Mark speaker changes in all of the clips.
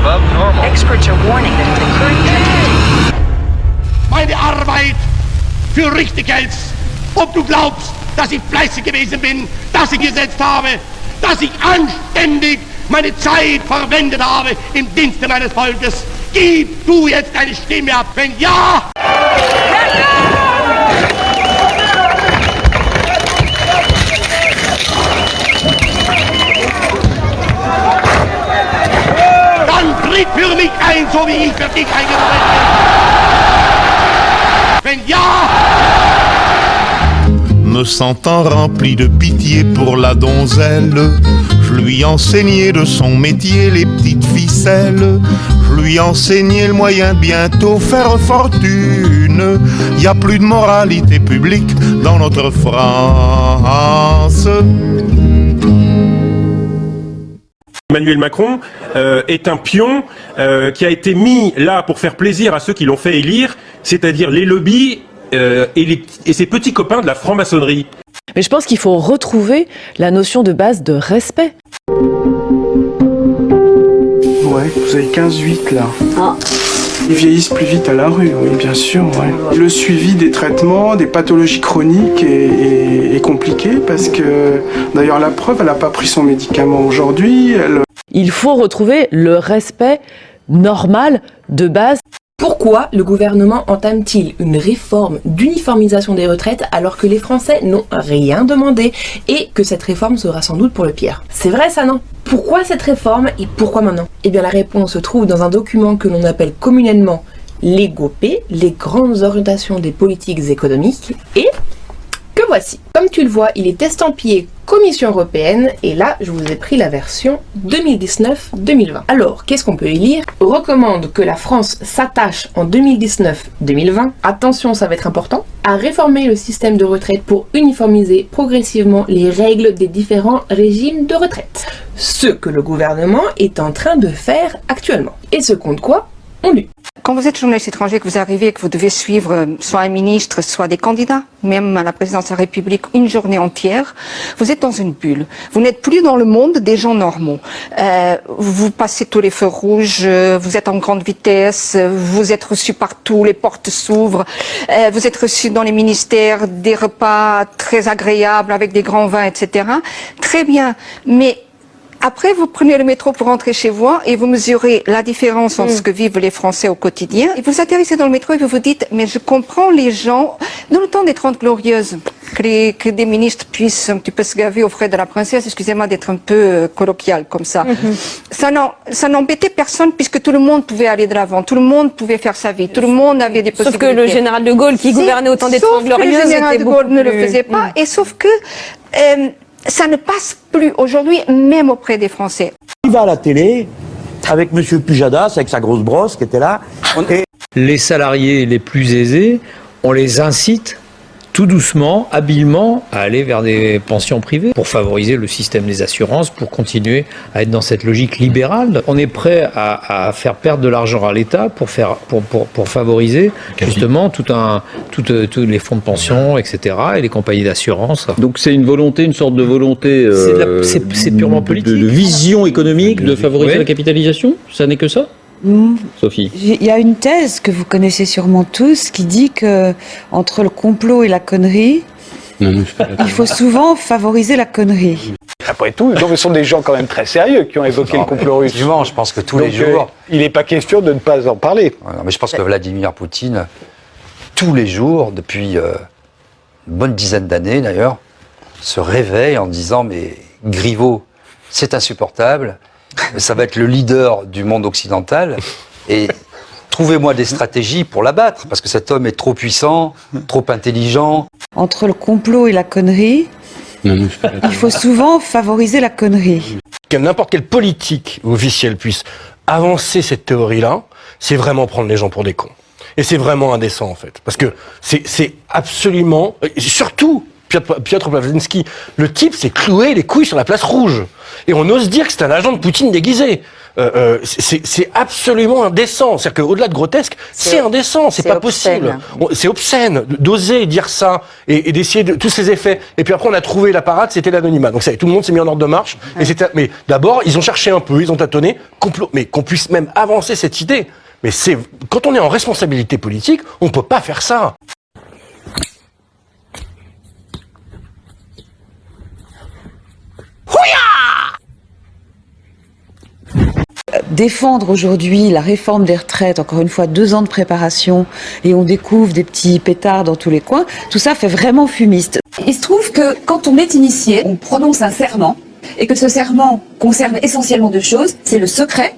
Speaker 1: abnormal.
Speaker 2: Experts are warning that if the current trend continues...
Speaker 3: Meine Arbeit für richtig hältst. Ob du glaubst, dass ich fleißig gewesen bin, dass ich gesetzt habe, dass ich anständig meine Zeit verwendet habe im Dienste meines Volkes. Gib du jetzt deine Stimme ab, wenn ja! Dann tritt für mich ein, so wie ich für dich eingetreten bin. Wenn ja!
Speaker 4: Me sentant rempli de pitié pour la donzelle, je lui enseignai de son métier les petites ficelles. Je lui enseignai le moyen de bientôt faire fortune. Y a plus de moralité publique dans notre France.
Speaker 5: Emmanuel Macron est un pion qui a été mis là pour faire plaisir à ceux qui l'ont fait élire, c'est-à-dire les lobbies et ses petits copains de la franc-maçonnerie.
Speaker 6: Mais je pense qu'il faut retrouver la notion de base de respect.
Speaker 7: Ouais, vous avez 15-8 là. Ah. Ils vieillissent plus vite à la rue, oui, bien sûr. Ouais. Le suivi des traitements, des pathologies chroniques est compliqué parce que, d'ailleurs, la preuve, elle n'a pas pris son médicament aujourd'hui.
Speaker 6: Il faut retrouver le respect normal de base.
Speaker 8: Pourquoi le gouvernement entame-t-il une réforme d'uniformisation des retraites alors que les Français n'ont rien demandé et que cette réforme sera sans doute pour le pire? C'est vrai ça, non? Pourquoi cette réforme et pourquoi maintenant? Eh bien la réponse se trouve dans un document que l'on appelle communément les GOP, les grandes orientations des politiques économiques, et que voici. Comme tu le vois, il est estampillé Commission européenne, et là, je vous ai pris la version 2019-2020. Alors, qu'est-ce qu'on peut y lire? Recommande que la France s'attache en 2019-2020, attention, ça va être important, à réformer le système de retraite pour uniformiser progressivement les règles des différents régimes de retraite. Ce que le gouvernement est en train de faire actuellement. Et ce compte quoi? On lit.
Speaker 9: Quand vous êtes journaliste étranger, que vous arrivez, que vous devez suivre soit un ministre, soit des candidats, même à la présidence de la République, une journée entière, vous êtes dans une bulle. Vous n'êtes plus dans le monde des gens normaux. Vous passez tous les feux rouges, vous êtes en grande vitesse, vous êtes reçu partout, les portes s'ouvrent, vous êtes reçu dans les ministères, des repas très agréables avec des grands vins, etc. Très bien, mais après, vous prenez le métro pour rentrer chez vous et vous mesurez la différence entre ce que vivent les Français au quotidien. Et vous atterrissez dans le métro et vous vous dites, mais je comprends les gens, dans le temps des 30 Glorieuses, que des ministres puissent un petit peu se gaver aux frais de la princesse, excusez-moi d'être un peu colloquial comme ça. Ça n'embêtait personne puisque tout le monde pouvait aller de l'avant, tout le monde pouvait faire sa vie, tout le monde avait des possibilités.
Speaker 10: Sauf que le général de Gaulle qui gouvernait au temps des 30 Glorieuses,
Speaker 9: le général de Gaulle ne le faisait pas, et sauf que ça ne passe plus aujourd'hui, même auprès des Français.
Speaker 11: Il va à la télé avec Monsieur Pujadas, avec sa grosse brosse qui était là.
Speaker 12: Les salariés les plus aisés, on les incite tout doucement, habilement, à aller vers des pensions privées pour favoriser le système des assurances, pour continuer à être dans cette logique libérale. On est prêt à faire perdre de l'argent à l'État pour favoriser justement tous les fonds de pension, etc. et les compagnies d'assurance.
Speaker 13: Donc c'est une volonté, une sorte de volonté
Speaker 12: c'est purement politique.
Speaker 13: de vision économique, de favoriser la capitalisation? Ça n'est que ça? Sophie.
Speaker 14: Il y a une thèse que vous connaissez sûrement tous qui dit que entre le complot et la connerie, il faut souvent favoriser la connerie.
Speaker 15: Après tout, ce sont des gens quand même très sérieux qui ont évoqué le complot russe.
Speaker 16: Effectivement, je pense que tous les jours...
Speaker 15: il n'est pas question de ne pas en parler.
Speaker 16: Non, mais je pense que Vladimir Poutine, tous les jours, depuis une bonne dizaine d'années d'ailleurs, se réveille en disant « mais Griveaux, c'est insupportable ». Ça va être le leader du monde occidental et trouvez-moi des stratégies pour l'abattre parce que cet homme est trop puissant, trop intelligent.
Speaker 14: Entre le complot et la connerie, il faut souvent favoriser la connerie.
Speaker 17: Que n'importe quel politique officiel puisse avancer cette théorie-là, c'est vraiment prendre les gens pour des cons. Et c'est vraiment indécent en fait. Parce que c'est absolument... Surtout Piotr Pawlenski. Le type s'est cloué les couilles sur la place rouge. Et on ose dire que c'est un agent de Poutine déguisé. C'est absolument indécent. C'est-à-dire qu'au-delà de grotesque, c'est indécent, c'est pas possible. C'est obscène d'oser dire ça et d'essayer de tous ces effets. Et puis après, on a trouvé la parade, c'était l'anonymat. Donc ça y est, tout le monde s'est mis en ordre de marche. Ouais. Mais d'abord, ils ont cherché un peu, ils ont tâtonné, mais qu'on puisse même avancer cette idée. Mais quand on est en responsabilité politique, on peut pas faire ça.
Speaker 14: Défendre aujourd'hui la réforme des retraites, encore une fois 2 ans de préparation, et on découvre des petits pétards dans tous les coins, tout ça fait vraiment fumiste.
Speaker 1: Il se trouve que quand on est initié, on prononce un serment, et que ce serment concerne essentiellement 2 choses, c'est le secret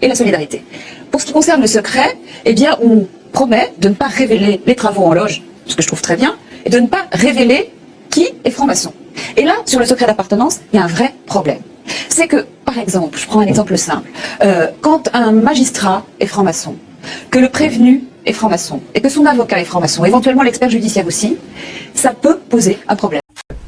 Speaker 1: et la solidarité. Pour ce qui concerne le secret, eh bien on promet de ne pas révéler les travaux en loge, ce que je trouve très bien, et de ne pas révéler qui est franc-maçon. Et là, sur le secret d'appartenance, il y a un vrai problème. C'est que, par exemple, je prends un exemple simple, quand un magistrat est franc-maçon, que le prévenu est franc-maçon, et que son avocat est franc-maçon, éventuellement l'expert judiciaire aussi, ça peut poser un problème.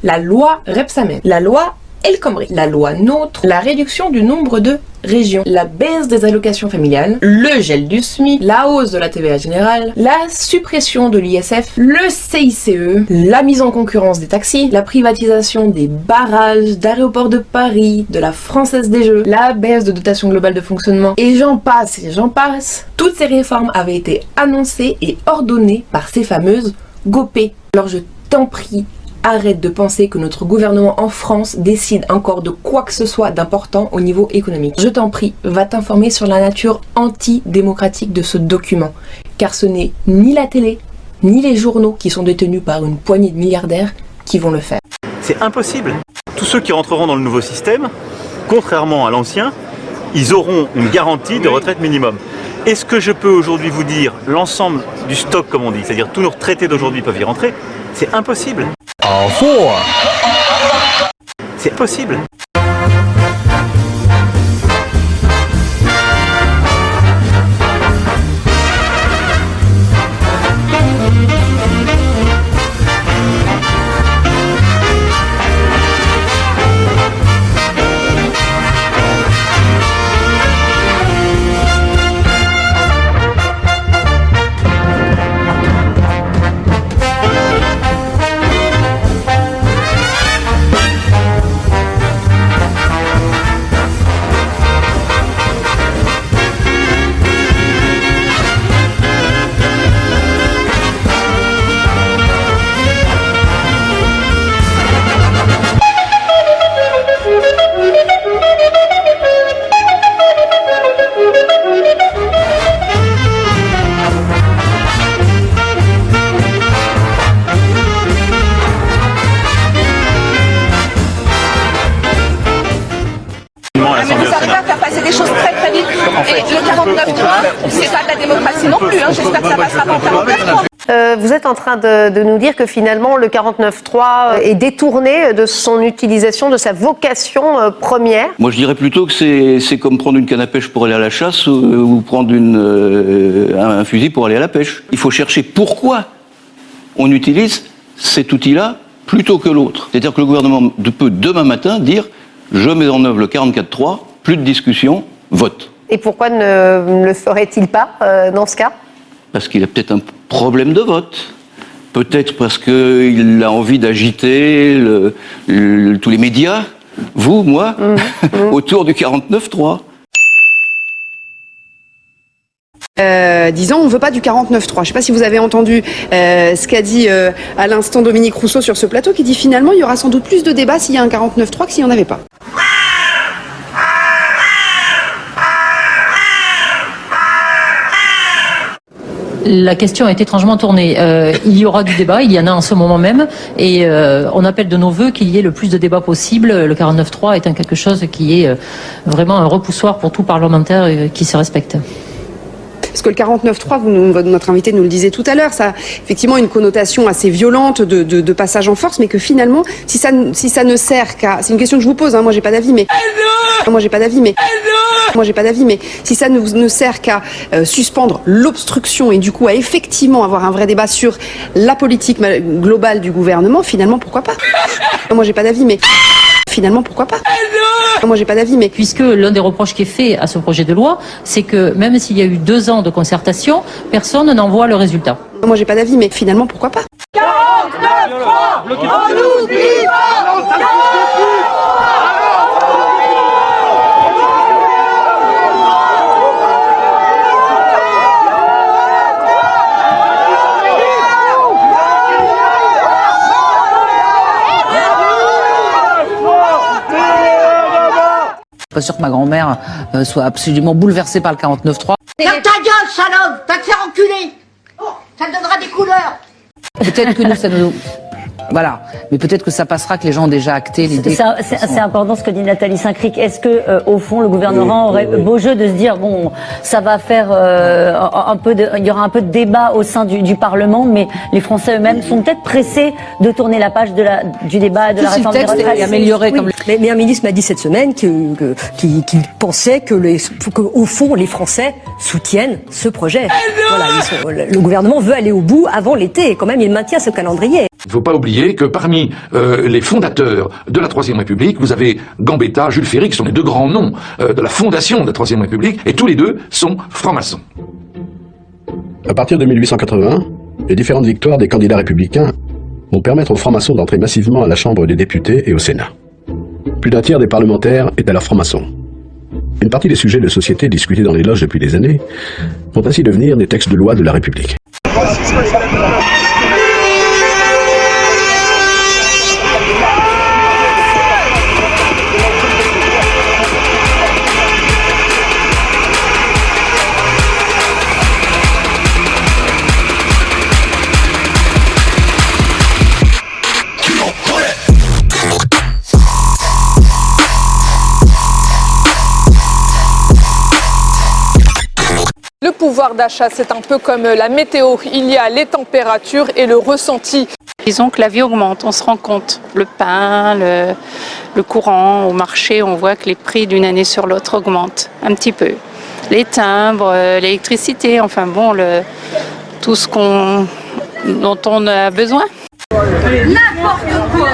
Speaker 8: La loi Rebsamen, la loi El Khomri, la loi NOTRe, la réduction du nombre de régions, la baisse des allocations familiales, le gel du SMIC, la hausse de la TVA générale, la suppression de l'ISF, le CICE, la mise en concurrence des taxis, la privatisation des barrages, d'aéroports de Paris, de la Française des Jeux, la baisse de dotation globale de fonctionnement, et j'en passe. Toutes ces réformes avaient été annoncées et ordonnées par ces fameuses GOPÉ. Alors je t'en prie, arrête de penser que notre gouvernement en France décide encore de quoi que ce soit d'important au niveau économique. Je t'en prie, va t'informer sur la nature antidémocratique de ce document, car ce n'est ni la télé, ni les journaux qui sont détenus par une poignée de milliardaires qui vont le faire.
Speaker 18: C'est impossible. Tous ceux qui rentreront dans le nouveau système, contrairement à l'ancien, ils auront une garantie de retraite minimum. Est-ce que je peux aujourd'hui vous dire l'ensemble du stock, comme on dit, c'est-à-dire tous nos retraités d'aujourd'hui peuvent y rentrer? C'est impossible. C'est possible.
Speaker 19: C'est pas de la démocratie non plus, hein. J'espère que ça passera pas en 49.3. Vous êtes en train de nous dire que finalement le 49.3 est détourné de son utilisation, de sa vocation première.
Speaker 20: Moi je dirais plutôt que c'est comme prendre une canne à pêche pour aller à la chasse ou prendre un fusil pour aller à la pêche. Il faut chercher pourquoi on utilise cet outil-là plutôt que l'autre. C'est-à-dire que le gouvernement peut demain matin dire je mets en œuvre le 44.3, plus de discussion, vote.
Speaker 19: Et pourquoi ne le ferait-il pas dans ce cas?
Speaker 20: Parce qu'il a peut-être un problème de vote. Peut-être parce qu'il a envie d'agiter tous les médias, vous, moi, autour du 49.3.
Speaker 21: Disons, on ne veut pas du 49.3. Je ne sais pas si vous avez entendu ce qu'a dit à l'instant Dominique Rousseau sur ce plateau, qui dit finalement il y aura sans doute plus de débats s'il y a un 49.3 que s'il n'y en avait pas.
Speaker 22: La question est étrangement tournée. Il y aura du débat, il y en a en ce moment même, et on appelle de nos voeux qu'il y ait le plus de débats possible. Le 49.3 étant quelque chose qui est vraiment un repoussoir pour tout parlementaire qui se respecte.
Speaker 21: Parce que le 49.3, notre invité nous le disait tout à l'heure, ça a effectivement une connotation assez violente de passage en force, mais que finalement, si ça ne sert qu'à... C'est une question que je vous pose, hein, moi j'ai pas d'avis, mais... Moi j'ai pas d'avis, mais... Moi j'ai pas d'avis, mais si ça ne sert qu'à suspendre l'obstruction et du coup à effectivement avoir un vrai débat sur la politique globale du gouvernement, finalement pourquoi pas? Moi j'ai pas d'avis, mais... Finalement, pourquoi pas? Moi, j'ai pas d'avis, mais...
Speaker 22: Puisque l'un des reproches qui est fait à ce projet de loi, c'est que même s'il y a eu 2 ans de concertation, personne n'en voit le résultat.
Speaker 21: Moi, j'ai pas d'avis, mais finalement, pourquoi pas?
Speaker 2: 49.3, on n'oublie pas.
Speaker 3: Pas sûr que ma grand-mère soit absolument bouleversée par le 49.3.
Speaker 2: Ferme ta gueule, salope, va te faire enculer. Ça te donnera des couleurs.
Speaker 3: Peut-être que nous, ça nous... Voilà, mais peut-être que ça passera, que les gens ont déjà acté l'idée.
Speaker 23: C'est important ce que dit Nathalie Saint-Cric. Est-ce que, au fond, le gouvernement aurait beau jeu de se dire, bon, ça va faire il y aura un peu de débat au sein du Parlement, mais les Français eux-mêmes sont peut-être pressés de tourner la page du débat de la réforme des retraites.
Speaker 3: Est amélioré comme...
Speaker 24: Mais un ministre m'a dit cette semaine qu'il pensait qu'au fond, les Français soutiennent ce projet. Voilà, le gouvernement veut aller au bout avant l'été, et quand même, il maintient ce calendrier.
Speaker 25: Il ne faut pas oublier que parmi les fondateurs de la Troisième République, vous avez Gambetta, Jules Ferry, qui sont les 2 grands noms de la fondation de la Troisième République, et tous les 2 sont francs-maçons.
Speaker 26: À partir de 1880, les différentes victoires des candidats républicains vont permettre aux francs-maçons d'entrer massivement à la Chambre des députés et au Sénat. Plus d'un tiers des parlementaires est alors franc-maçon. Une partie des sujets de société discutés dans les loges depuis des années vont ainsi devenir des textes de loi de la République.
Speaker 27: Le pouvoir d'achat, c'est un peu comme la météo. Il y a les températures et le ressenti.
Speaker 28: Disons que la vie augmente, on se rend compte. Le pain, le courant, au marché, on voit que les prix d'une année sur l'autre augmentent un petit peu. Les timbres, l'électricité, enfin bon, tout ce dont on a besoin.
Speaker 2: N'importe quoi.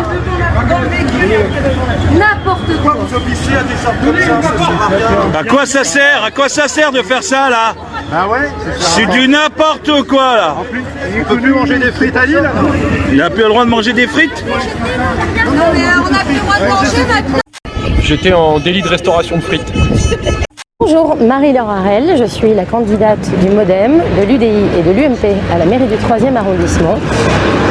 Speaker 2: N'importe quoi. Vous obéissez à des sortes comme ça.
Speaker 29: À quoi ça sert? À quoi ça sert de faire ça là?
Speaker 2: Ah ouais?
Speaker 29: C'est du n'importe quoi là.
Speaker 2: En plus, il peut plus manger des frites à Lille.
Speaker 29: Il n'a plus le droit de manger des frites?
Speaker 2: Non mais on n'a plus le droit de manger maintenant.
Speaker 17: J'étais en délit de restauration de frites.
Speaker 30: Bonjour, Marie-Laure Harel, je suis la candidate du MoDem, de l'UDI et de l'UMP à la mairie du 3e arrondissement.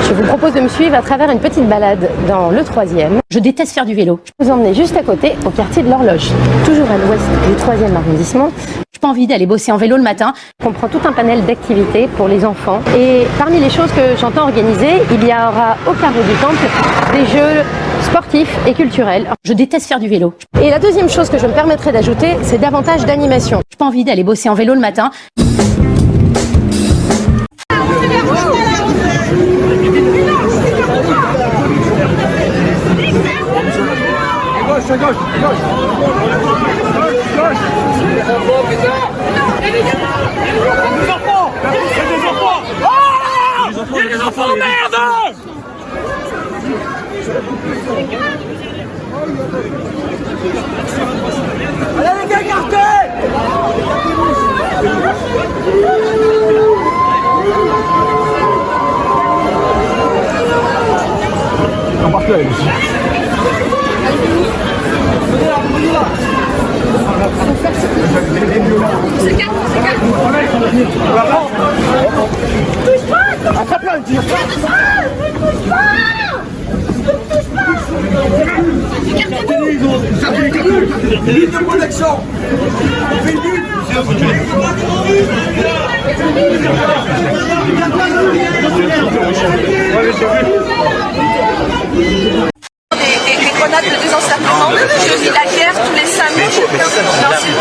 Speaker 30: Je vous propose de me suivre à travers une petite balade dans le 3e. Je déteste faire du vélo. Je vais vous emmener juste à côté, au quartier de l'Horloge, toujours à l'ouest du 3e arrondissement. Je n'ai pas envie d'aller bosser en vélo le matin. On comprend tout un panel d'activités pour les enfants. Et parmi les choses que j'entends organiser, il y aura au carreau du Temple des jeux sportifs et culturels. Je déteste faire du vélo. Et la deuxième chose que je me permettrai d'ajouter, c'est davantage d'animation. Je n'ai pas envie d'aller bosser en vélo le matin.
Speaker 2: Les enfants, merde! Allez les gars, écartez! On part plus avec aussi. C'est calme, c'est calme. Touche pas! Attrape-la, le tir! Touche pas! Touche pas! Ligne de protection. On fait une bulle. Des grenades de désencerclement. Je vis la guerre tous les samedis.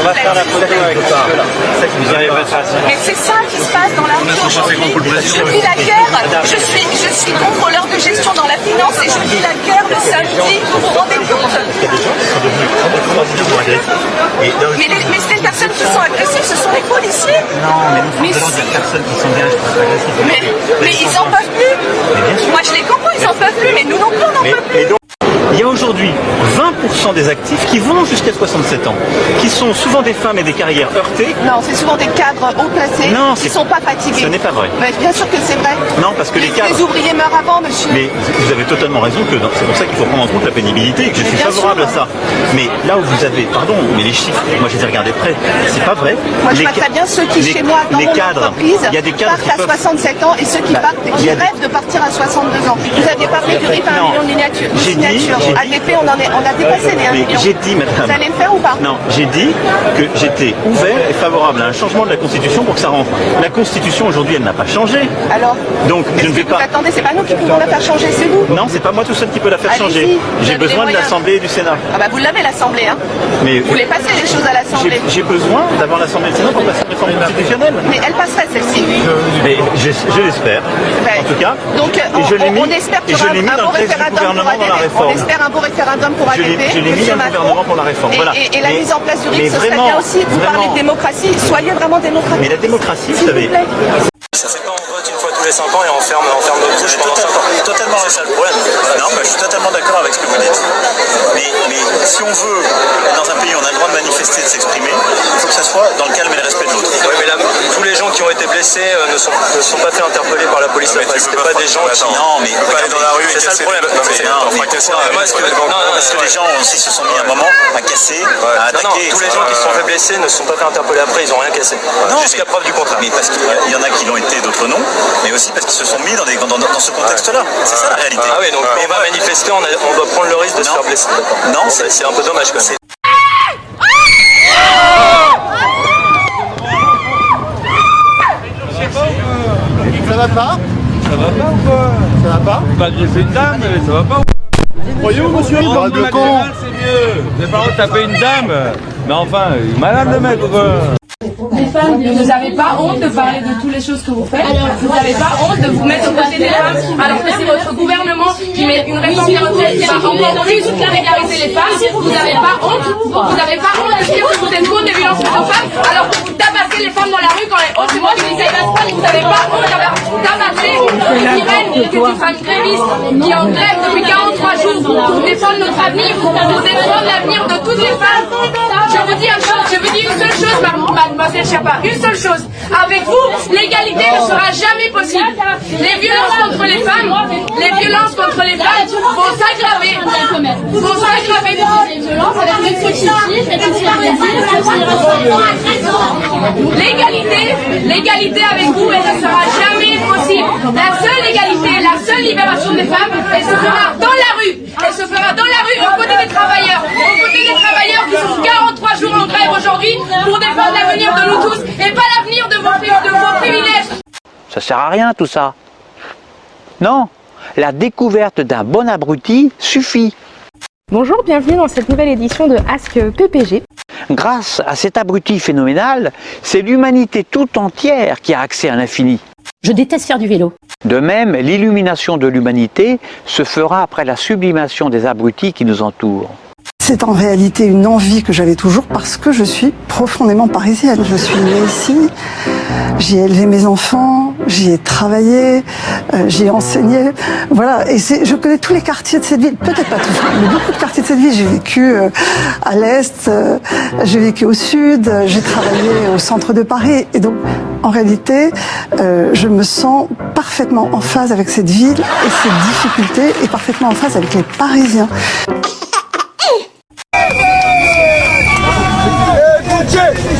Speaker 18: va faire la photo avec ceux-là. Vous arriverez facilement.
Speaker 4: Mais c'est ça qui se passe dans la rue aujourd'hui. Je vis la guerre, je suis contrôleur de gestion dans la finance et je vis la guerre le samedi, vous vous rendez compte?
Speaker 18: Il y a des gens qui sont devenus complètement agressifs.
Speaker 4: Mais ces personnes qui sont agressives, ce sont les policiers.
Speaker 18: Non, mais nous, des personnes qui sont bien agressives.
Speaker 4: Mais ils en peuvent plus. Moi je les comprends, ils en peuvent plus, mais nous non plus, on n'en peut plus.
Speaker 18: Il y a aujourd'hui 20% des actifs qui vont jusqu'à 67 ans, qui sont souvent des femmes et des carrières heurtées.
Speaker 4: Non, c'est souvent des cadres haut placés qui ne sont pas fatigués.
Speaker 18: Ce n'est pas vrai.
Speaker 4: Mais bien sûr que c'est vrai.
Speaker 18: Non, parce que les cadres...
Speaker 4: Les ouvriers meurent avant, monsieur.
Speaker 18: Mais vous avez totalement raison, que c'est pour ça qu'il faut prendre en compte la pénibilité et que je suis favorable à ça. Mais là où vous avez... Pardon, mais les chiffres, moi je les ai regardés près, c'est pas vrai.
Speaker 4: Moi je vois très bien ceux qui, chez moi, dans mon entreprise,
Speaker 18: il y a des cadres
Speaker 4: partent à 67 ans et ceux qui partent et qui rêvent de partir à 62 ans. Vous aviez parlé du RIP à 1 million de signatures. ADP, on a dépassé les 1 million.
Speaker 18: J'ai dit, madame...
Speaker 4: Vous allez le faire ou pas?
Speaker 18: Non, j'ai dit que j'étais ouvert et favorable à un changement de la Constitution pour que ça rentre. La Constitution aujourd'hui, elle n'a pas changé.
Speaker 4: Alors?
Speaker 18: Donc je ne vais pas...
Speaker 4: Attendez, c'est pas nous qui pouvons la faire changer, c'est vous.
Speaker 18: Non, c'est pas moi tout seul qui peut la faire changer. J'ai besoin de l'Assemblée et du Sénat.
Speaker 4: Ah bah vous l'avez l'Assemblée, hein.
Speaker 18: Mais
Speaker 4: vous voulez passer les choses à l'Assemblée.
Speaker 18: J'ai besoin d'avoir l'Assemblée et le Sénat pour passer une réforme constitutionnelle.
Speaker 4: Mais elle passerait celle-ci.
Speaker 18: Mais je l'espère, en tout cas.
Speaker 4: Donc on espère qu'il y aura un beau référendum pour ADP. On espère un beau référendum pour ADP.
Speaker 18: Je l'ai mis dans le gouvernement pour la réforme. Voilà.
Speaker 4: Et la mise en place du RIC, ce serait bien aussi. Vous parlez de démocratie, soyez vraiment démocratique.
Speaker 18: Mais la démocratie, vous savez...
Speaker 5: Ça fait pas on vote une fois tous les 5 ans et on ferme notre bouche pendant 5 ans. Totalement, c'est ça le problème. Non, mais je suis totalement d'accord avec ce que vous dites. Mais si on veut être dans un pays où on a le droit de manifester, de s'exprimer, il faut que ça soit dans le calme et le respect de l'autre. Oui, mais là, tous les gens qui ont été blessés ne sont pas fait interpeller par la police. C'était pas des gens qui... Non, mais pas aller dans la rue et casser. C'est ça le problème. Parce que les gens aussi se sont mis un moment à casser, à attaquer. Non, tous les gens qui se sont fait blesser ne se sont pas fait interpeller après, ils ont rien cassé. Jusqu'à preuve du contraire. Mais parce qu'il y en a qui l'ont été, d'autres non, mais aussi parce qu'ils se sont mis dans ce contexte-là. C'est ça la réalité. Ah oui, donc on va manifester, on doit prendre le risque de se faire blesser. Non, c'est un peu dommage quand même.
Speaker 29: Ça va pas? Ça va pas ou quoi? Ça va pas? Pas agresser une dame, ça va pas ou quoi? Croyez-vous, monsieur? Il parle de con. C'est mieux. Vous avez pas le droit de taper une dame. Mais enfin, malade le mec ou quoi?
Speaker 4: Les femmes, vous n'avez pas honte de parler de toutes les choses que vous faites. Vous n'avez pas honte de vous mettre aux côtés des femmes, alors que c'est votre gouvernement qui met une réforme des retraites qui va encore plus régulariser les femmes. Vous n'avez pas honte. Vous n'avez pas honte de dire que vous êtes contre les violences faites aux femmes, alors que vous tabassez les femmes dans la rue quand les hautes se mobilisent. Vous n'avez pas honte d'avoir tabassé Irène, qui est une femme gréviste, qui est en grève depuis 43 jours pour défendre notre avenir, pour défendre l'avenir de toutes les femmes. Je vous dis une seule chose, mademoiselle Schiappa, une seule chose. Avec vous, l'égalité ne sera jamais possible. Les violences contre les femmes vont s'aggraver. L'égalité avec vous, elle ne sera jamais possible. La seule égalité, la seule libération des femmes, elle se fera dans la rue. Elle se fera dans la rue, aux côtés des travailleurs. Aux côtés des travailleurs qui sont 43 jours en grève aujourd'hui pour défendre l'avenir de nous tous et pas l'avenir de vos privilèges.
Speaker 6: Ça sert à rien tout ça. Non, la découverte d'un bon abruti suffit.
Speaker 30: Bonjour, bienvenue dans cette nouvelle édition de Ask PPG.
Speaker 6: Grâce à cet abruti phénoménal, c'est l'humanité tout entière qui a accès à l'infini.
Speaker 24: Je déteste faire du vélo.
Speaker 6: De même, l'illumination de l'humanité se fera après la sublimation des abrutis qui nous entourent.
Speaker 7: C'est en réalité une envie que j'avais toujours parce que je suis profondément parisienne. Je suis née ici, j'y ai élevé mes enfants, j'y ai travaillé, j'y ai enseigné. Voilà, et je connais tous les quartiers de cette ville, peut-être pas tous, mais beaucoup de quartiers de cette ville. J'ai vécu à l'Est, j'ai vécu au Sud, j'ai travaillé au centre de Paris. Et donc, en réalité, je me sens parfaitement en phase avec cette ville et ses difficultés et parfaitement en phase avec les Parisiens.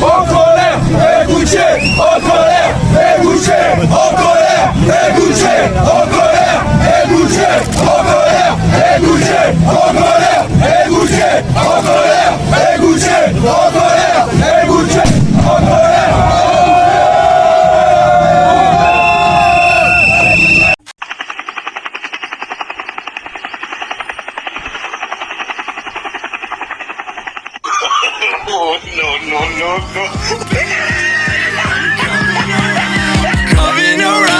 Speaker 29: En colère, égouché, en colère, égouché, en colère, égouché, en colère, égouché, en colère, égouché, en colère, égouché, en colère, égouché, en colère, égouché, en colère. non, non. Coming around.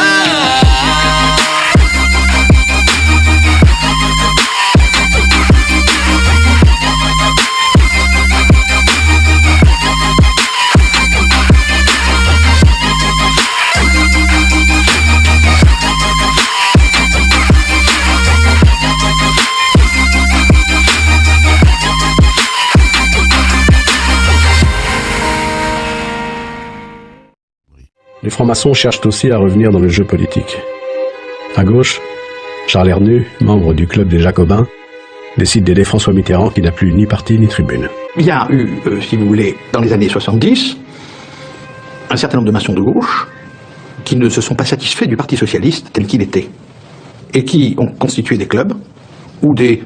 Speaker 26: Les francs-maçons cherchent aussi à revenir dans le jeu politique. À gauche, Charles Hernu, membre du club des Jacobins, décide d'aider François Mitterrand qui n'a plus ni parti ni tribune.
Speaker 1: Il y a eu, si vous voulez, dans les années 70, un certain nombre de maçons de gauche qui ne se sont pas satisfaits du Parti socialiste tel qu'il était et qui ont constitué des clubs ou des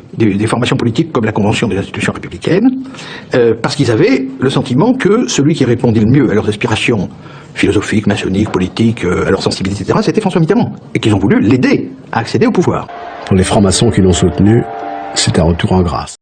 Speaker 1: formations politiques comme la Convention des institutions républicaines, parce qu'ils avaient le sentiment que celui qui répondait le mieux à leurs aspirations philosophiques, maçonniques, politiques, à leur sensibilité, etc., c'était François Mitterrand, et qu'ils ont voulu l'aider à accéder au pouvoir.
Speaker 26: Pour les francs-maçons qui l'ont soutenu, c'est un retour en grâce.